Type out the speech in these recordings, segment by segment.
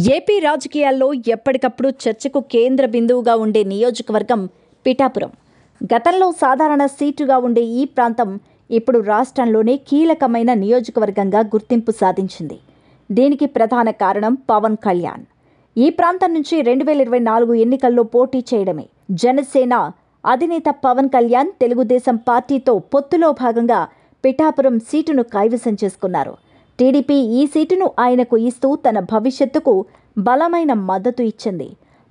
AP రాజకీయాల్లో ఎప్పటికప్పుడు చర్చకు కేంద్ర బిందువుగా ఉండే నియోజకవర్గం పిఠాపురం. గతంలో సాధారణ సీటుగా ఉండే ఈ ప్రాంతం ఇప్పుడు రాష్ట్రంలోనే కీలకమైన నియోజకవర్గంగా గుర్తింపు సాధించింది. దీనికి ప్రధాన కారణం పవన్ కళ్యాణ్. ఈ ప్రాంతం నుంచి 2024 ఎన్నికల్లో పోటీ చేయడమే. జనసేన అధినేత పవన్ కళ్యాణ్ తెలుగుదేశం పార్టీతో పొత్తులో భాగంగా పిఠాపురం సీటును కైవసం చేసుకున్నారు. టీడీపీ ఈ సీటును ఆయనకు ఇస్తూ తన భవిష్యత్తుకు బలమైన మద్దతు ఇచ్చింది.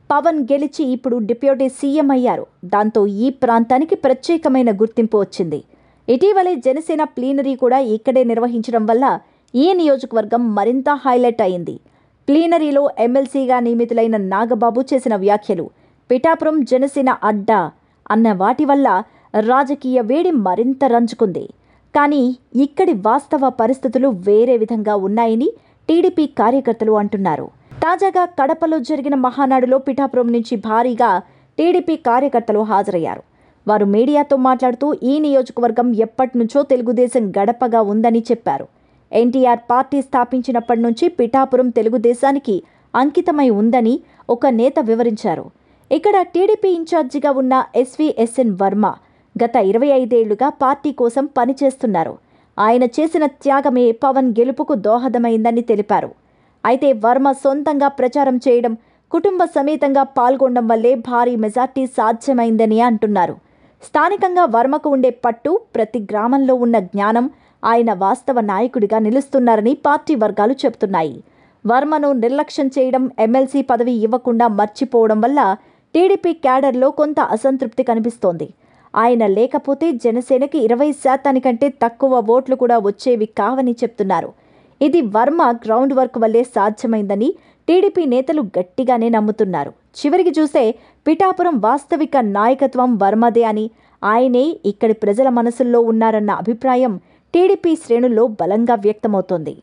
పవన్ గెలిచి ఇప్పుడు డిప్యూటీ సీఎం అయ్యారు. దాంతో ఈ ప్రాంతానికి ప్రత్యేకమైన గుర్తింపు వచ్చింది. ఇటీవలే జనసేన ప్లీనరీ కూడా ఇక్కడే నిర్వహించడం వల్ల ఈ నియోజకవర్గం మరింత హైలైట్ అయింది. ప్లీనరీలో ఎమ్మెల్సీగా నియమితులైన నాగబాబు చేసిన వ్యాఖ్యలు, పిఠాపురం జనసేన అడ్డా అన్న వాటి వల్ల రాజకీయ వేడి మరింత రంజుకుంది. కానీ ఇక్కడి వాస్తవ పరిస్థితులు వేరే విధంగా ఉన్నాయని టీడీపీ కార్యకర్తలు అంటున్నారు. తాజాగా కడపలో జరిగిన మహానాడులో పిఠాపురం నుంచి భారీగా టీడీపీ కార్యకర్తలు హాజరయ్యారు. వారు మీడియాతో మాట్లాడుతూ ఈ నియోజకవర్గం ఎప్పటినుంచో తెలుగుదేశం గడపగా ఉందని చెప్పారు. ఎన్టీఆర్ పార్టీ స్థాపించినప్పటి నుంచి పిఠాపురం తెలుగుదేశానికి అంకితమై ఉందని ఒక నేత వివరించారు. ఇక్కడ టీడీపీ ఇన్ఛార్జిగా ఉన్న ఎస్వీఎస్ఎన్ వర్మ గత 25 ఏళ్లుగా పార్టీ కోసం పనిచేస్తున్నారు. ఆయన చేసిన త్యాగమే పవన్ గెలుపుకు దోహదమైందని తెలిపారు. అయితే వర్మ సొంతంగా ప్రచారం చేయడం, కుటుంబ సమేతంగా పాల్గొనడం వల్లే భారీ మెజార్టీ సాధ్యమైందని అంటున్నారు. స్థానికంగా వర్మకు ఉండే పట్టు, ప్రతి గ్రామంలో ఉన్న జ్ఞానం ఆయన వాస్తవ నాయకుడిగా నిలుస్తున్నారని పార్టీ వర్గాలు చెబుతున్నాయి. వర్మను నిర్లక్ష్యం చేయడం, ఎమ్మెల్సీ పదవి ఇవ్వకుండా మర్చిపోవడం వల్ల టీడీపీ క్యాడర్లో కొంత అసంతృప్తి కనిపిస్తోంది. ఆయన లేకపోతే జనసేనకి 20% కంటే తక్కువ ఓట్లు కూడా వచ్చేవి కావని చెప్తున్నారు. ఇది వర్మ గ్రౌండ్ వర్క్ వల్లే సాధ్యమైందని టీడీపీ నేతలు గట్టిగానే నమ్ముతున్నారు. చివరికి చూస్తే పిఠాపురం వాస్తవిక నాయకత్వం వర్మదే అని, ఆయనే ఇక్కడి ప్రజల మనసుల్లో ఉన్నారన్న అభిప్రాయం టీడీపీ శ్రేణుల్లో బలంగా వ్యక్తమవుతోంది.